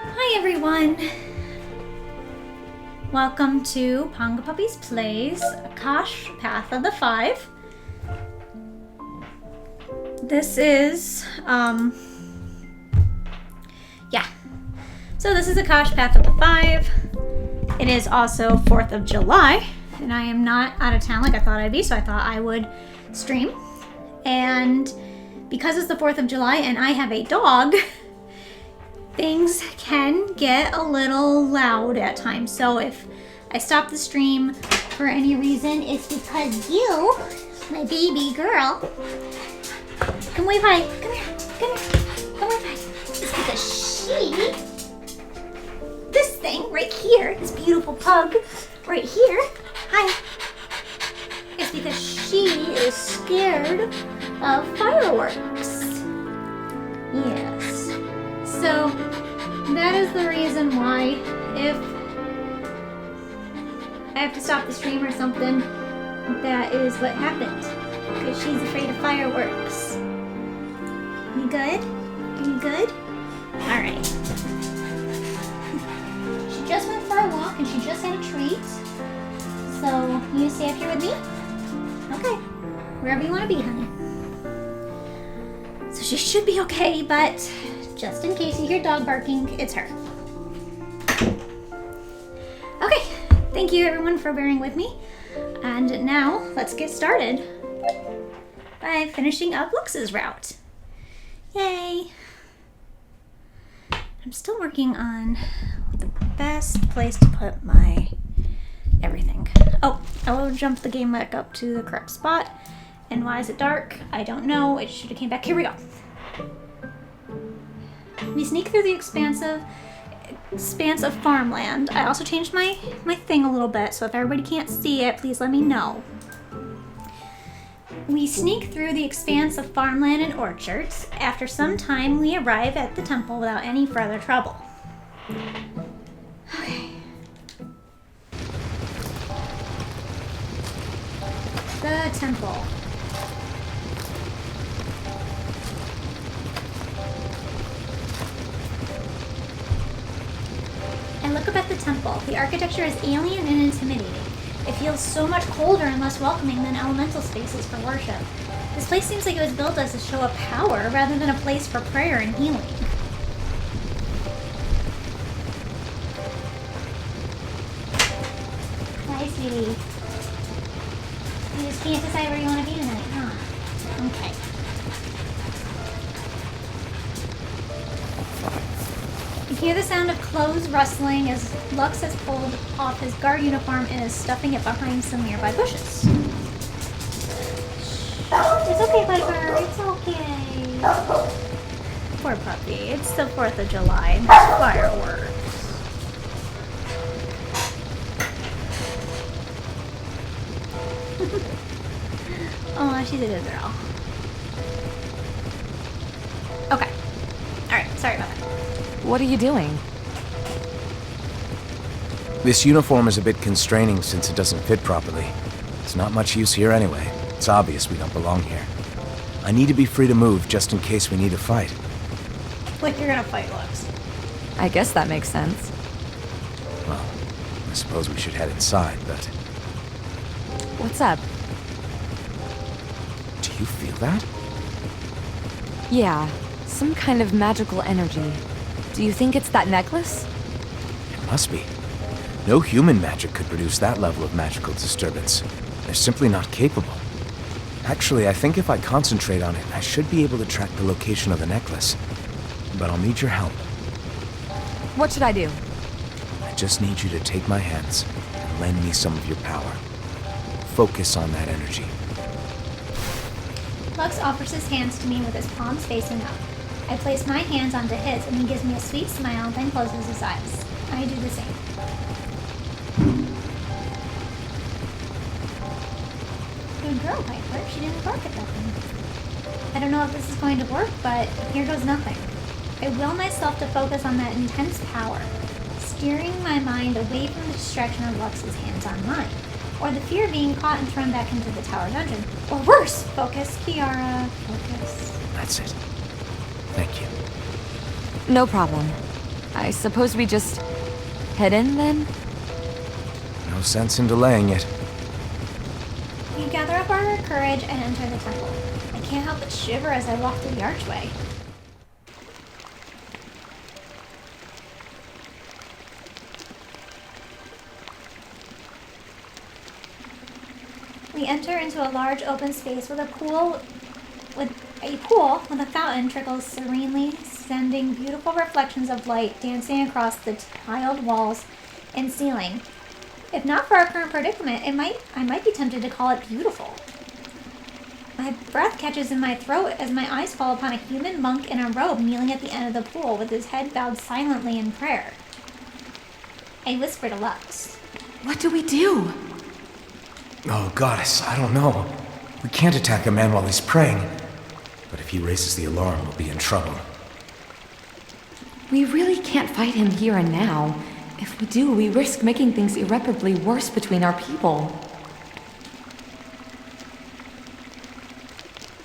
Hi everyone! Welcome to Ponga Puppies Plays Akash Path of the Five. This is, So this is Akash Path of the Five. It is also 4th of July, and I am not out of town like I thought I'd be, so I thought I would stream. And because it's the 4th of July and I have a dog, things can get a little loud at times. So if I stop the stream for any reason, it's because you, my baby girl, come wave hi. Come here. Come wave hi. It's because this thing right here, this beautiful pug right here, hi. It's because she is scared of fireworks. Yes. So that is the reason why if I have to stop the stream or something, that is what happened. Because she's afraid of fireworks. You good? Are you good? Alright. She just went for a walk and she just had a treat. So, you stay up here with me? Okay. Wherever you want to be, honey. So she should be okay, but just in case you hear dog barking, it's her. Okay, thank you everyone for bearing with me. And now, let's get started by finishing up Lux's route. Yay! I'm still working on the best place to put my everything. Oh, I will jump the game back up to the correct spot. And why is it dark? I don't know. It should have came back. Here we go. We sneak through the expanse of farmland. I also changed my thing a little bit, so if everybody can't see it, please let me know. We sneak through the expanse of farmland and orchards. After some time, we arrive at the temple without any further trouble. Okay. The temple. I look up at the temple. The architecture is alien and intimidating. It feels so much colder and less welcoming than elemental spaces for worship. This place seems like it was built as a show of power rather than a place for prayer and healing. Hi, sweetie. You just can't decide where you want to be tonight, huh? Okay. You hear the sound of clothes rustling as Lux has pulled off his guard uniform and is stuffing it behind some nearby bushes. It's okay, Piper. It's okay. Poor puppy. It's the 4th of July and there's fireworks. Oh, she's a good girl. Okay. Alright, sorry about that. What are you doing? This uniform is a bit constraining since it doesn't fit properly. It's not much use here anyway. It's obvious we don't belong here. I need to be free to move just in case we need to fight. Like you're gonna fight, Lux. I guess that makes sense. Well, I suppose we should head inside, but... What's up? Do you feel that? Yeah, some kind of magical energy. Do you think it's that necklace? It must be. No human magic could produce that level of magical disturbance. They're simply not capable. Actually, I think if I concentrate on it, I should be able to track the location of the necklace. But I'll need your help. What should I do? I just need you to take my hands and lend me some of your power. Focus on that energy. Lux offers his hands to me with his palms facing up. I place my hands onto his and he gives me a sweet smile, then closes his eyes. I do the same. Good girl, Piper. She didn't bark at nothing. I don't know if this is going to work, but here goes nothing. I will myself to focus on that intense power, steering my mind away from the distraction of Lux's hands on mine, or the fear of being caught and thrown back into the tower dungeon. Or worse, focus, Kiara, focus. That's it. Thank you. No problem. I suppose we just head in then? No sense in delaying it. We gather up our courage and enter the temple. I can't help but shiver as I walk through the archway. We enter into a large open space with a pool with a fountain trickles serenely, sending beautiful reflections of light dancing across the tiled walls and ceiling. If not for our current predicament, I might be tempted to call it beautiful. My breath catches in my throat as my eyes fall upon a human monk in a robe kneeling at the end of the pool with his head bowed silently in prayer. I whisper to Lux. What do we do? Oh, goddess, I don't know. We can't attack a man while he's praying. But if he raises the alarm, we'll be in trouble. We really can't fight him here and now. If we do, we risk making things irreparably worse between our people.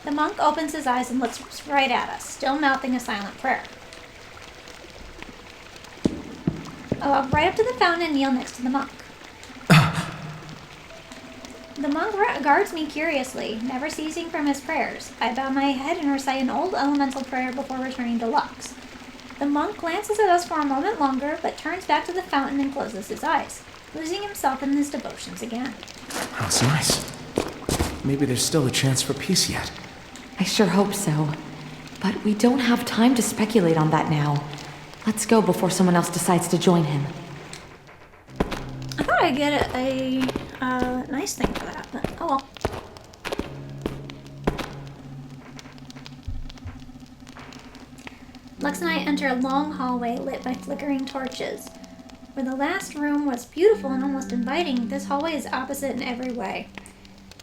The monk opens his eyes and looks right at us, still mouthing a silent prayer. I walk right up to the fountain and kneel next to the monk. The monk regards me curiously, never ceasing from his prayers. I bow my head and recite an old elemental prayer before returning to Lux. The monk glances at us for a moment longer, but turns back to the fountain and closes his eyes, losing himself in his devotions again. That's nice. Maybe there's still a chance for peace yet. I sure hope so. But we don't have time to speculate on that now. Let's go before someone else decides to join him. I thought I'd get a nice thing for that, but oh well. Lux and I enter a long hallway lit by flickering torches. Where the last room was beautiful and almost inviting, this hallway is opposite in every way.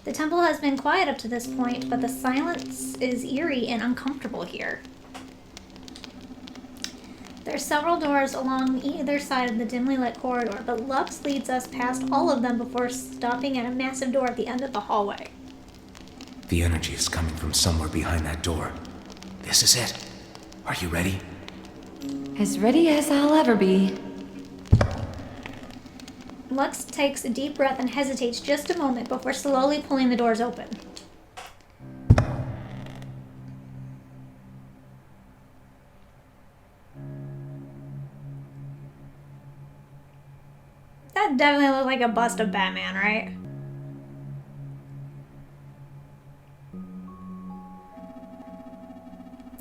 The temple has been quiet up to this point, but the silence is eerie and uncomfortable here. There are several doors along either side of the dimly lit corridor, but Lux leads us past all of them before stopping at a massive door at the end of the hallway. The energy is coming from somewhere behind that door. This is it. Are you ready? As ready as I'll ever be. Lux takes a deep breath and hesitates just a moment before slowly pulling the doors open. That definitely looks like a bust of Batman, right?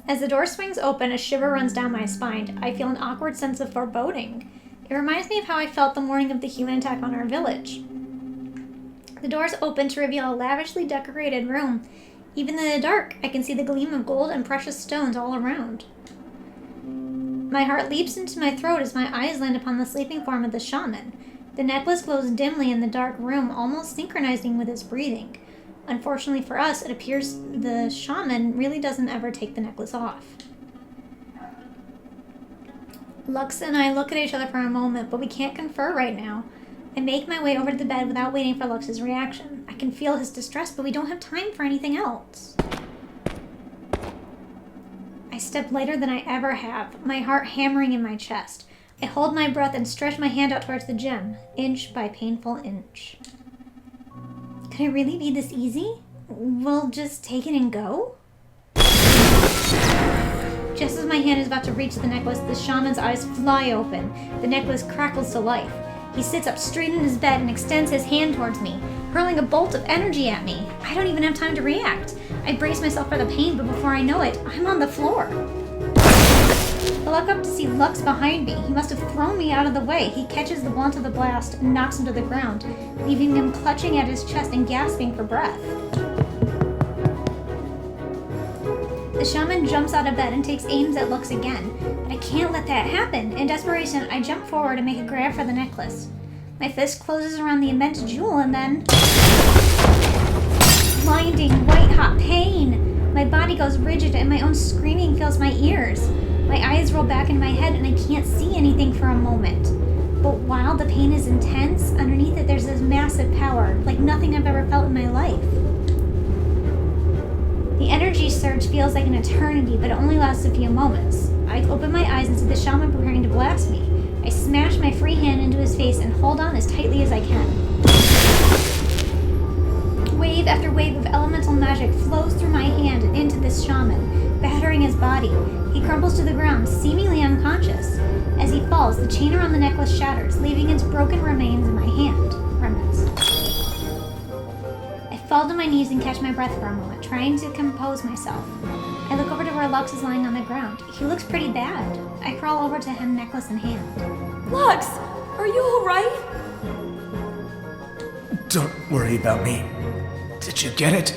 As the door swings open, a shiver runs down my spine. I feel an awkward sense of foreboding. It reminds me of how I felt the morning of the human attack on our village. The doors open to reveal a lavishly decorated room. Even in the dark, I can see the gleam of gold and precious stones all around. My heart leaps into my throat as my eyes land upon the sleeping form of the shaman. The necklace glows dimly in the dark room, almost synchronizing with his breathing. Unfortunately for us, it appears the shaman really doesn't ever take the necklace off. Lux and I look at each other for a moment, but we can't confer right now. I make my way over to the bed without waiting for Lux's reaction. I can feel his distress, but we don't have time for anything else. I step lighter than I ever have, my heart hammering in my chest. I hold my breath and stretch my hand out towards the gem, inch by painful inch. Could it really be this easy? We'll just take it and go? Just as my hand is about to reach the necklace, the shaman's eyes fly open. The necklace crackles to life. He sits up straight in his bed and extends his hand towards me, hurling a bolt of energy at me. I don't even have time to react. I brace myself for the pain, but before I know it, I'm on the floor. I look up to see Lux behind me. He must have thrown me out of the way. He catches the blunt of the blast and knocks him to the ground, leaving him clutching at his chest and gasping for breath. The shaman jumps out of bed and takes aims at Lux again, but I can't let that happen. In desperation, I jump forward and make a grab for the necklace. My fist closes around the immense jewel and then... blinding, white-hot pain! My body goes rigid and my own screaming fills my ears. My eyes roll back in my head and I can't see anything for a moment. But while the pain is intense, underneath it there's this massive power, like nothing I've ever felt in my life. The energy surge feels like an eternity, but it only lasts a few moments. I I open my eyes and see the shaman preparing to blast me. I smash my free hand into his face and hold on as tightly as I can. Wave after wave of elemental magic flows through my hand and into this shaman, battering his body. He crumbles to the ground, seemingly unconscious. As he falls, the chain around the necklace shatters, leaving its broken remains in my hand. Remnants. I fall to my knees and catch my breath for a moment, trying to compose myself. I look over to where Lux is lying on the ground. He looks pretty bad. I crawl over to him, necklace in hand. Lux! Are you alright? Don't worry about me. Did you get it?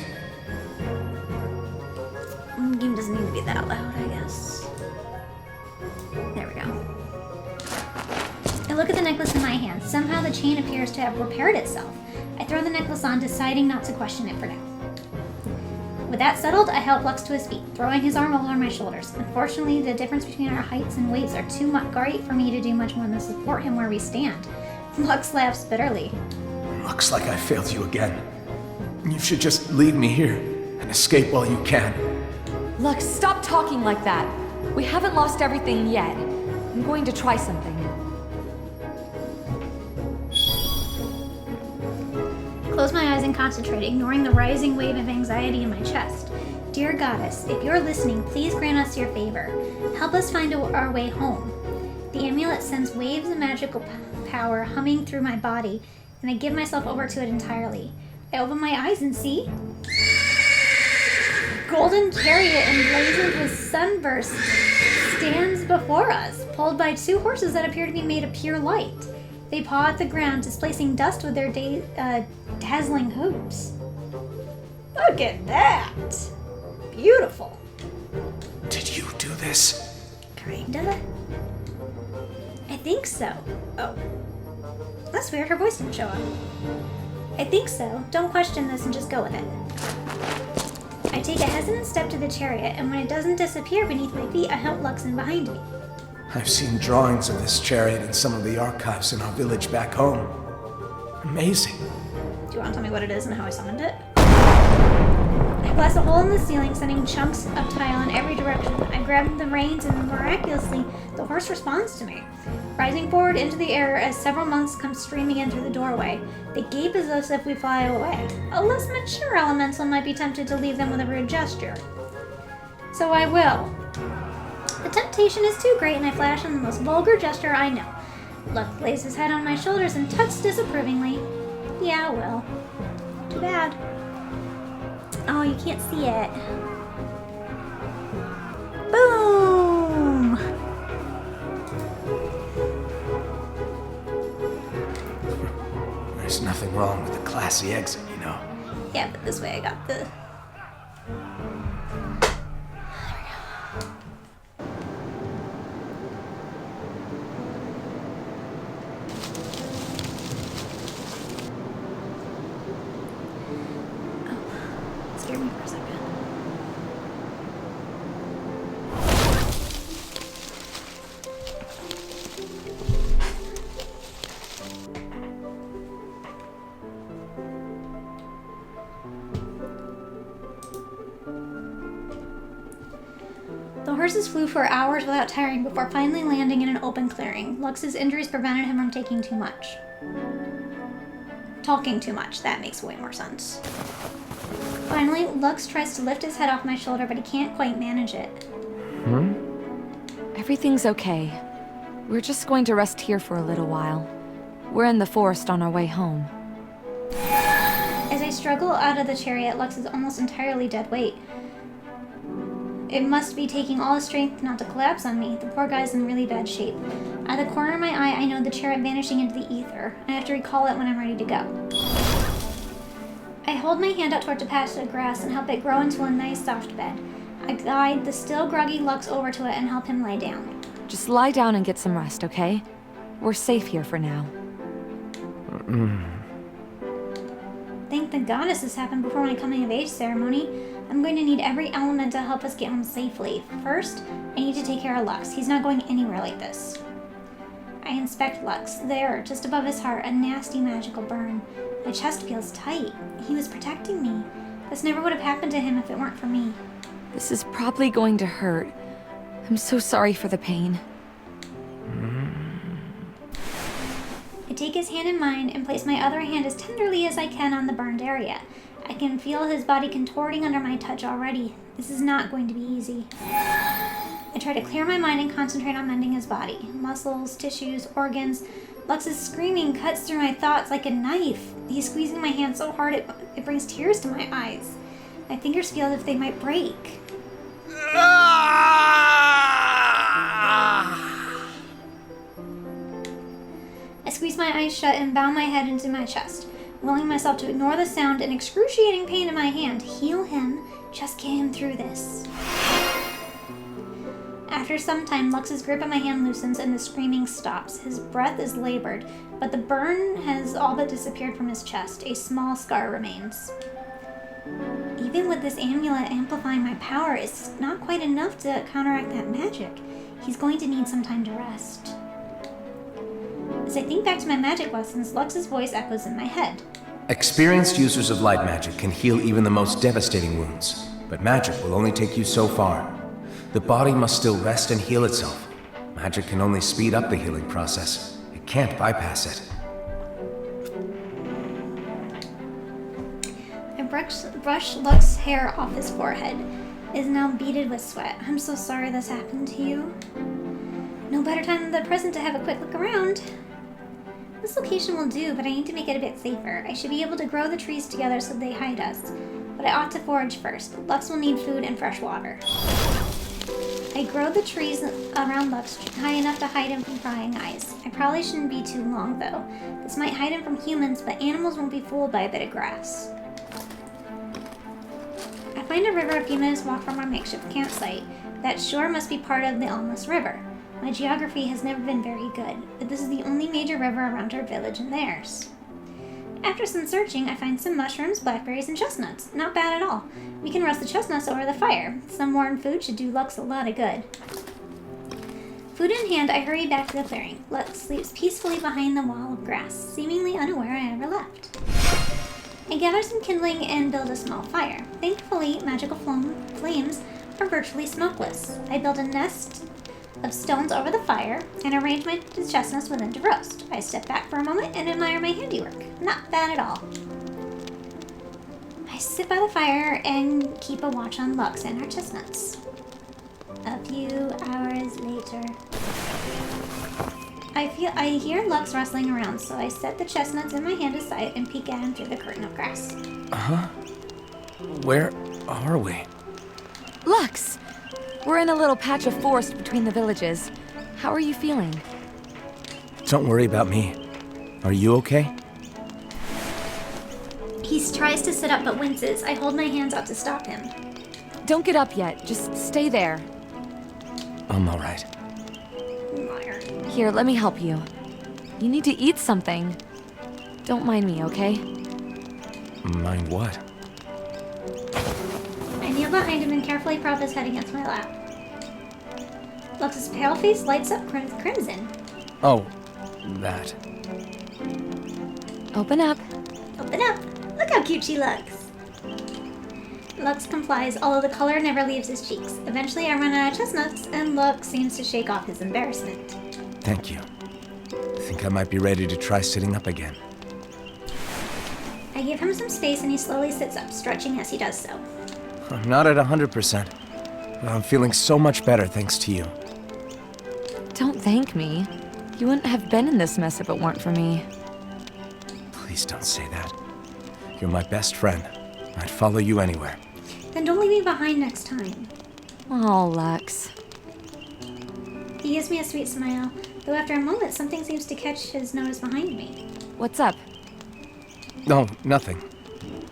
The game doesn't need to be that loud, I guess. There we go. I look at the necklace in my hand. Somehow the chain appears to have repaired itself. I throw the necklace on, deciding not to question it for now. With that settled, I help Lux to his feet, throwing his arm over my shoulders. Unfortunately, the difference between our heights and weights are too great for me to do much more than support him where we stand. Lux laughs bitterly. Looks like I failed you again. You should just leave me here and escape while you can. Lux, stop talking like that. We haven't lost everything yet. I'm going to try something. Close my eyes and concentrate, ignoring the rising wave of anxiety in my chest. Dear Goddess, if you're listening, please grant us your favor. Help us find our way home. The amulet sends waves of magical power humming through my body, and I give myself over to it entirely. I open my eyes and see... Golden chariot emblazoned with sunburst stands before us, pulled by two horses that appear to be made of pure light. They paw at the ground, displacing dust with their dazzling hooves. Look at that! Beautiful. Did you do this? Kinda. I think so. Oh. That's weird, her voice didn't show up. I think so. Don't question this and just go with it. I take a hesitant step to the chariot, and when it doesn't disappear beneath my feet, I help Lux in behind me. I've seen drawings of this chariot in some of the archives in our village back home. Amazing. Do you want to tell me what it is and how I summoned it? I blast a hole in the ceiling, sending chunks of tile in every direction. I grab the reins, and miraculously, the horse responds to me, rising forward into the air as several monks come streaming in through the doorway. They gape as if we fly away. A less mature elemental might be tempted to leave them with a rude gesture. So I will. The temptation is too great, and I flash in the most vulgar gesture I know. Luck lays his head on my shoulders and tucks disapprovingly. Yeah, well. Too bad. Oh, you can't see it. Boom! There's nothing wrong with a classy exit, you know. Yeah, but this way I got the... Scared me for a second. The horses flew for hours without tiring before finally landing in an open clearing. Lux's injuries prevented him from taking too much. Talking too much, that makes way more sense. Finally, Lux tries to lift his head off my shoulder, but he can't quite manage it. Everything's okay. We're just going to rest here for a little while. We're in the forest on our way home. As I struggle out of the chariot, Lux is almost entirely dead weight. It must be taking all his strength not to collapse on me. The poor guy's in really bad shape. Out of the corner of my eye, I know the chariot vanishing into the ether. I have to recall it when I'm ready to go. I hold my hand out toward the patch of grass and help it grow into a nice soft bed. I guide the still groggy Lux over to it and help him lie down. Just lie down and get some rest, okay? We're safe here for now. Thank the goddess this happened before my coming of age ceremony. I'm going to need every element to help us get home safely. First, I need to take care of Lux. He's not going anywhere like this. I inspect Lux. There, just above his heart, a nasty magical burn. My chest feels tight. He was protecting me. This never would have happened to him if it weren't for me. This is probably going to hurt. I'm so sorry for the pain. I take his hand in mine and place my other hand as tenderly as I can on the burned area. I can feel his body contorting under my touch already. This is not going to be easy. I try to clear my mind and concentrate on mending his body. Muscles, tissues, organs. Lux's screaming cuts through my thoughts like a knife. He's squeezing my hand so hard it brings tears to my eyes. My fingers feel as if they might break. I squeeze my eyes shut and bow my head into my chest, willing myself to ignore the sound and excruciating pain in my hand. Heal him. Just get him through this. After some time, Lux's grip on my hand loosens and the screaming stops. His breath is labored, but the burn has all but disappeared from his chest. A small scar remains. Even with this amulet amplifying my power, it's not quite enough to counteract that magic. He's going to need some time to rest. As I think back to my magic lessons, Lux's voice echoes in my head. Experienced users of light magic can heal even the most devastating wounds, but magic will only take you so far. The body must still rest and heal itself. Magic can only speed up the healing process. It can't bypass it. I brush Lux's hair off his forehead. It is now beaded with sweat. I'm so sorry this happened to you. No better time than the present to have a quick look around. This location will do, but I need to make it a bit safer. I should be able to grow the trees together so they hide us. But I ought to forage first. Lux will need food and fresh water. I grow the trees around Lux high enough to hide him from prying eyes. I probably shouldn't be too long, though. This might hide him from humans, but animals won't be fooled by a bit of grass. I find a river a few minutes walk from our makeshift campsite. That shore must be part of the Almas River. My geography has never been very good, but this is the only major river around our village and theirs. After some searching, I find some mushrooms, blackberries, and chestnuts. Not bad at all. We can roast the chestnuts over the fire. Some warm food should do Lux a lot of good. Food in hand, I hurry back to the clearing. Lux sleeps peacefully behind the wall of grass, seemingly unaware I ever left. I gather some kindling and build a small fire. Thankfully, magical flames are virtually smokeless. I build a nest of stones over the fire and arrange my chestnuts within to roast. I step back for a moment and admire my handiwork. Not bad at all. I sit by the fire and keep a watch on Lux and our chestnuts. A few hours later, I hear Lux rustling around, so I set the chestnuts in my hand aside and peek at him through the curtain of grass. Where are we? Lux! We're in a little patch of forest between the villages. How are you feeling? Don't worry about me. Are you okay? He tries to sit up but winces. I hold my hands out to stop him. Don't get up yet. Just stay there. I'm alright. Liar. Here, let me help you. You need to eat something. Don't mind me, okay? Mind what? I kneel behind him and carefully prop his head against my lap. Lux's pale face lights up crimson. Oh, that. Open up. Open up. Look how cute she looks. Lux complies, although the color never leaves his cheeks. Eventually, I run out of chestnuts, and Lux seems to shake off his embarrassment. Thank you. I think I might be ready to try sitting up again. I give him some space, and he slowly sits up, stretching as he does so. I'm not at 100%, but I'm feeling so much better thanks to you. Don't thank me. You wouldn't have been in this mess if it weren't for me. Please don't say that. You're my best friend. I'd follow you anywhere. Then don't leave me behind next time. Oh, Lux. He gives me a sweet smile, though after a moment, something seems to catch his notice behind me. What's up? No, nothing.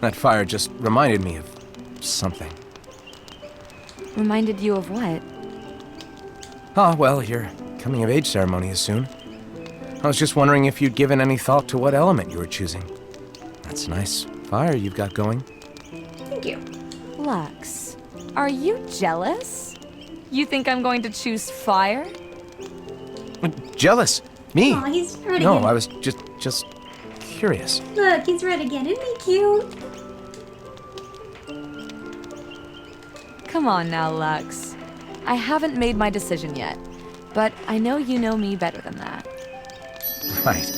That fire just reminded me of something. Reminded you of what? Oh, well, your coming-of-age ceremony is soon. I was just wondering if you'd given any thought to what element you were choosing. That's nice fire you've got going. Thank you. Lux, are you jealous? You think I'm going to choose fire? Jealous? Me? Aw, he's red No, again. I was just curious. Look, he's red again. Isn't he cute? Come on now, Lux. I haven't made my decision yet, but I know you know me better than that. Right.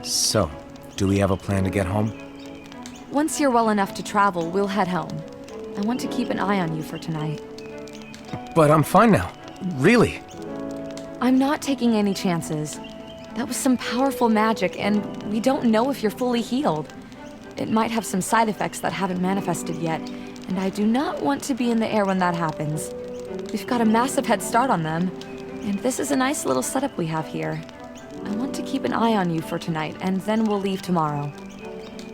So, do we have a plan to get home? Once you're well enough to travel, we'll head home. I want to keep an eye on you for tonight. But I'm fine now. Really. I'm not taking any chances. That was some powerful magic, and we don't know if you're fully healed. It might have some side effects that haven't manifested yet, and I do not want to be in the air when that happens. We've got a massive head start on them, and this is a nice little setup we have here. I want to keep an eye on you for tonight, and then we'll leave tomorrow.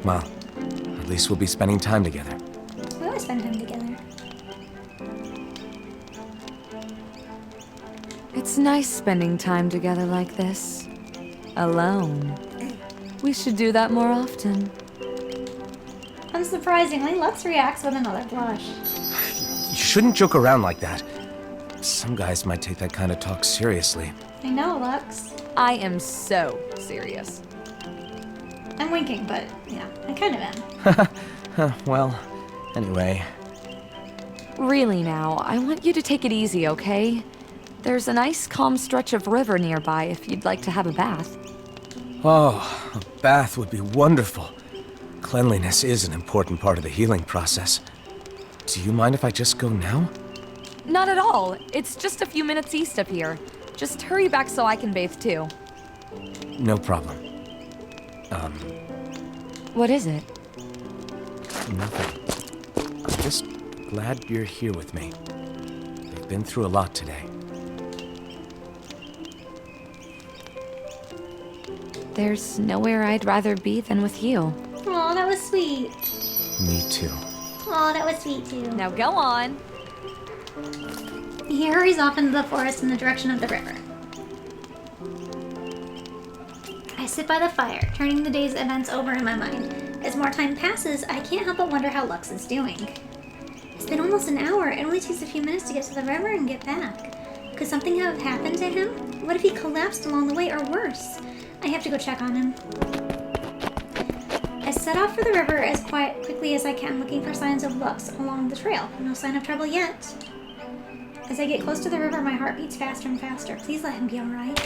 Well, at least we'll be spending time together. We always spend time together. It's nice spending time together like this. Alone. We should do that more often. Unsurprisingly, Lux reacts with another blush. You shouldn't joke around like that. Some guys might take that kind of talk seriously. I know, Lux. I am so serious. I'm winking, but yeah, I kind of am. Well, anyway. Really now, I want you to take it easy, okay? There's a nice calm stretch of river nearby if you'd like to have a bath. Oh, a bath would be wonderful. Cleanliness is an important part of the healing process. Do you mind if I just go now? Not at all. It's just a few minutes east of here. Just hurry back so I can bathe too. No problem. What is it? Nothing. I'm just glad you're here with me. We've been through a lot today. There's nowhere I'd rather be than with you. Aw, that was sweet. Me too. Aw, that was sweet too. Now go on. He hurries off into the forest in the direction of the river. I sit by the fire, turning the day's events over in my mind. As more time passes, I can't help but wonder how Lux is doing. It's been almost an hour. It only takes a few minutes to get to the river and get back. Could something have happened to him? What if he collapsed along the way, or worse? I have to go check on him. I set off for the river as quickly as I can, looking for signs of Lux along the trail. No sign of trouble yet. As I get close to the river, my heart beats faster and faster. Please let him be alright.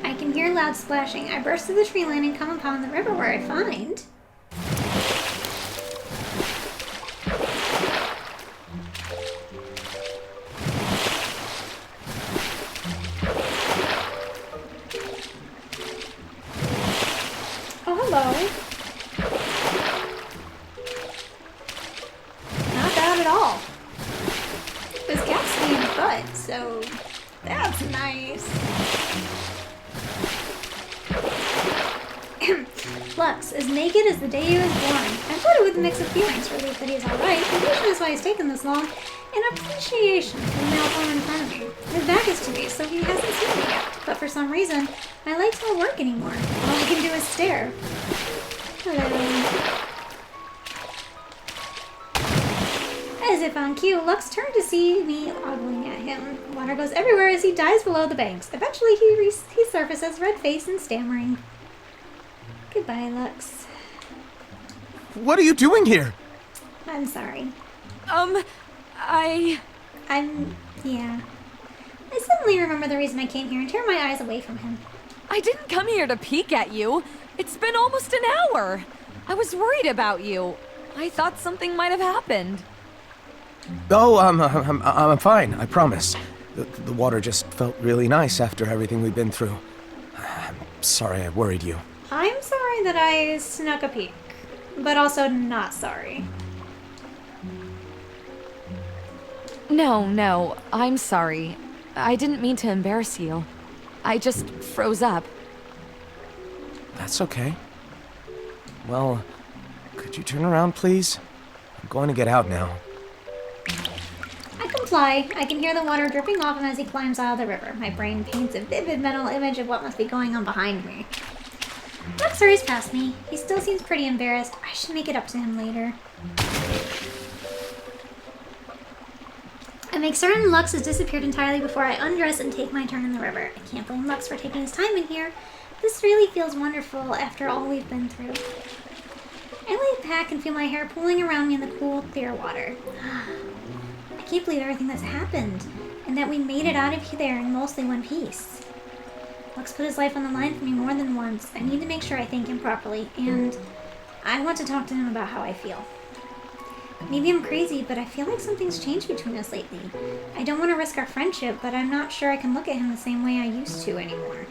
I can hear loud splashing. I burst through the tree line and come upon the river where I find... Oh, hello. Not bad at all. This cat's staying put, so that's nice. Lux, as naked as the day he was born. I'm flooded with a mix of feelings, relief that he's alright, confusion is why he's taken this long, and appreciation for the male form in front of me. His back is to me, so he hasn't seen me yet, but for some reason, my legs don't work anymore. All I can do is stare. Hello. As if on cue, Lux turned to see me ogling at him. Water goes everywhere as he dives below the banks. Eventually, he surfaces, red-faced and stammering. Goodbye, Lux. What are you doing here? I'm sorry. Yeah. I suddenly remember the reason I came here and tear my eyes away from him. I didn't come here to peek at you. It's been almost an hour. I was worried about you. I thought something might have happened. Oh, I'm fine, I promise. The water just felt really nice after everything we've been through. I'm sorry I worried you. I'm sorry that I snuck a peek, but also not sorry. No, I'm sorry. I didn't mean to embarrass you. I just froze up. That's okay. Well, could you turn around, please? I'm going to get out now. I comply. I can hear the water dripping off him as he climbs out of the river. My brain paints a vivid mental image of what must be going on behind me. Lux hurries past me. He still seems pretty embarrassed. I should make it up to him later. I make certain Lux has disappeared entirely before I undress and take my turn in the river. I can't blame Lux for taking his time in here. This really feels wonderful after all we've been through. I lay back and feel my hair pooling around me in the cool, clear water. I can't believe everything that's happened, and that we made it out of there in mostly one piece. Lux put his life on the line for me more than once. I need to make sure I thank him properly, and I want to talk to him about how I feel. Maybe I'm crazy, but I feel like something's changed between us lately. I don't want to risk our friendship, but I'm not sure I can look at him the same way I used to anymore.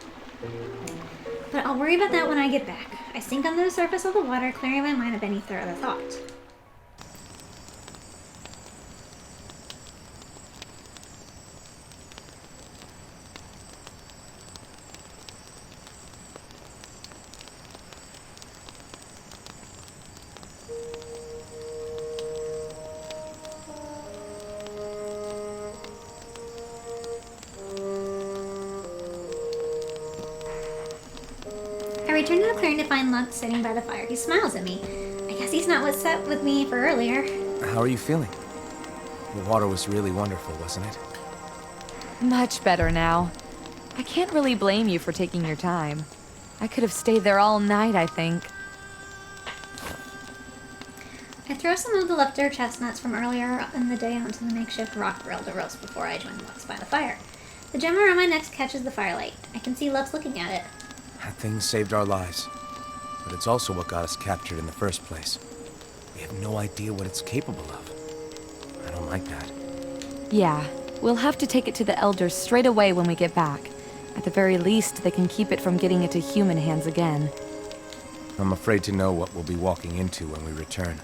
But I'll worry about that when I get back. I sink under the surface of the water, clearing my mind of any further thought. I return to the clearing to find Lux sitting by the fire. He smiles at me. I guess he's not what's up with me for earlier. How are you feeling? The water was really wonderful, wasn't it? Much better now. I can't really blame you for taking your time. I could have stayed there all night, I think. I throw some of the leftover chestnuts from earlier in the day onto the makeshift rock grill to roast before I join Lux by the fire. The gem around my neck catches the firelight. I can see Lux looking at it. That thing saved our lives. But it's also what got us captured in the first place. We have no idea what it's capable of. I don't like that. Yeah, we'll have to take it to the elders straight away when we get back. At the very least, they can keep it from getting into human hands again. I'm afraid to know what we'll be walking into when we return.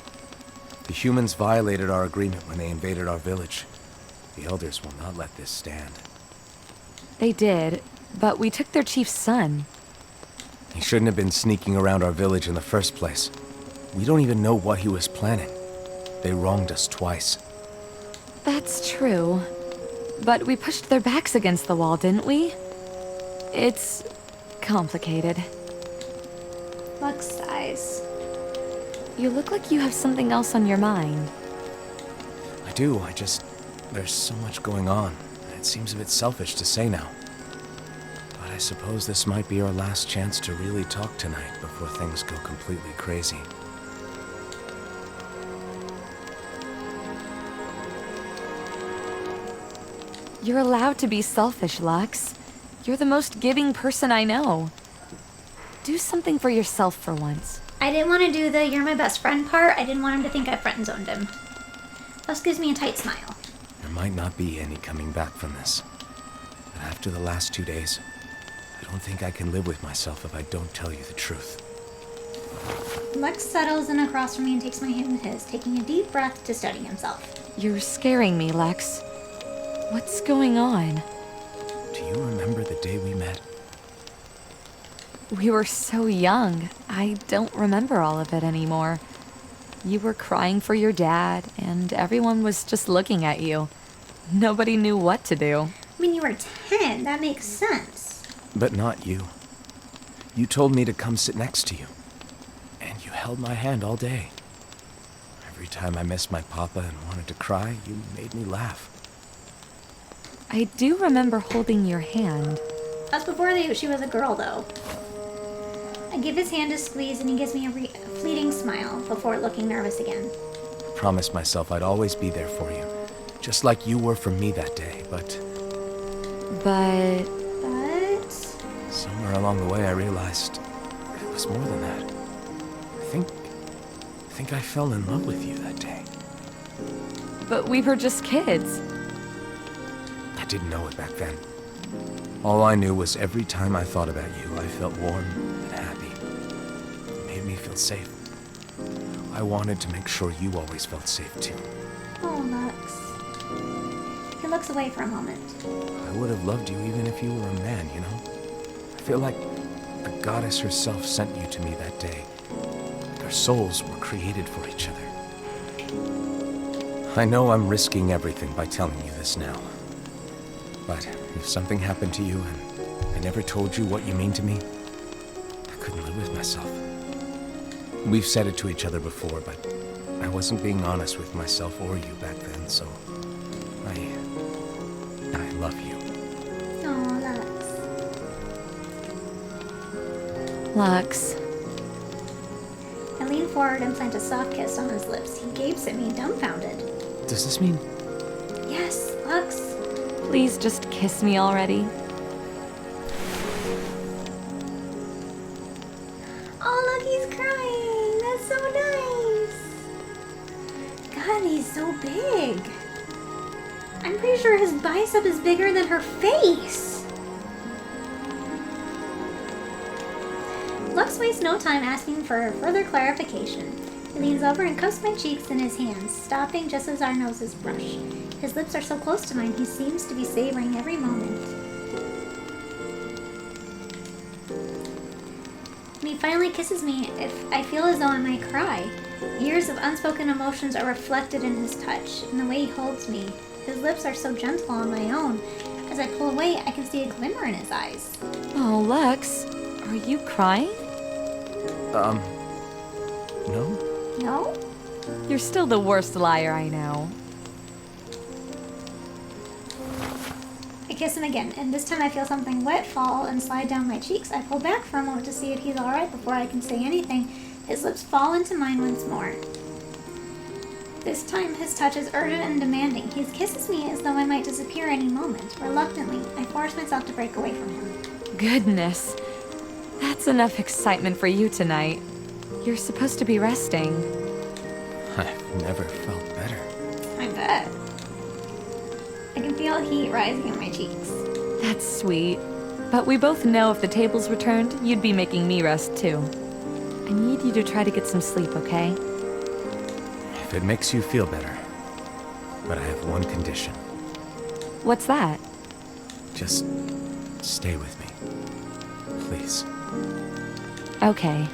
The humans violated our agreement when they invaded our village. The elders will not let this stand. They did, but we took their chief's son. He shouldn't have been sneaking around our village in the first place. We don't even know what he was planning. They wronged us twice. That's true. But we pushed their backs against the wall, didn't we? It's complicated. Lux sighs. You look like you have something else on your mind. I do, there's so much going on. It seems a bit selfish to say now. But I suppose this might be our last chance to really talk tonight before things go completely crazy. You're allowed to be selfish, Lux. You're the most giving person I know. Do something for yourself for once. I didn't want to do the "you're my best friend" part. I didn't want him to think I friend-zoned him. Lux gives me a tight smile. There might not be any coming back from this. But after the last 2 days, I don't think I can live with myself if I don't tell you the truth. Lux settles in across from me and takes my hand in his, taking a deep breath to steady himself. You're scaring me, Lex. What's going on? Do you remember the day we met? We were so young. I don't remember all of it anymore. You were crying for your dad, and everyone was just looking at you. Nobody knew what to do. I mean, you were 10. That makes sense. But not you. You told me to come sit next to you. And you held my hand all day. Every time I missed my papa and wanted to cry, you made me laugh. I do remember holding your hand. That's before she was a girl, though. I give his hand a squeeze and he gives me a fleeting smile before looking nervous again. I promised myself I'd always be there for you. Just like you were for me that day, but... But... somewhere along the way I realized it was more than that. I think I fell in love with you that day. But we were just kids. I didn't know it back then. All I knew was every time I thought about you, I felt warm and happy. It made me feel safe. I wanted to make sure you always felt safe too. Oh, Lux. He looks away for a moment. I would have loved you even if you were a man, you know? I feel like the goddess herself sent you to me that day. Like our souls were created for each other. I know I'm risking everything by telling you this now. But if something happened to you and I never told you what you mean to me, I couldn't live with myself. We've said it to each other before, but I wasn't being honest with myself or you back then, so I love you. Oh, Lux. Lux. I lean forward forward and plant a soft kiss on his lips. He gapes at me, dumbfounded. Does this mean... Yes, Lux. Please just kiss me already. Oh, look, he's crying. That's so nice. God, he's so big. I'm pretty sure his bicep is bigger than her face. Lux wastes no time asking for further clarification. He leans over and cups my cheeks in his hands, stopping just as our noses brush. His lips are so close to mine, he seems to be savoring every moment. When he finally kisses me, I feel as though I might cry. Years of unspoken emotions are reflected in his touch, in the way he holds me. His lips are so gentle on my own. As I pull away, I can see a glimmer in his eyes. Oh, Lux, are you crying? No? No? You're still the worst liar I know. I kiss him again, and this time I feel something wet fall and slide down my cheeks. I pull back for a moment to see if he's alright before I can say anything. His lips fall into mine once more. This time his touch is urgent and demanding. He kisses me as though I might disappear any moment. Reluctantly, I force myself to break away from him. Goodness. That's enough excitement for you tonight. You're supposed to be resting. I've never felt better. I bet. I can feel heat rising in my cheeks. That's sweet. But we both know if the tables were turned, you'd be making me rest too. I need you to try to get some sleep, okay? If it makes you feel better. But I have one condition. What's that? Just stay with me. Please. Okay.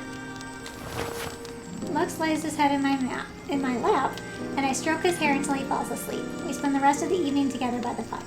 Lux lays his head in my lap, and I stroke his hair until he falls asleep. We spend the rest of the evening together by the fire.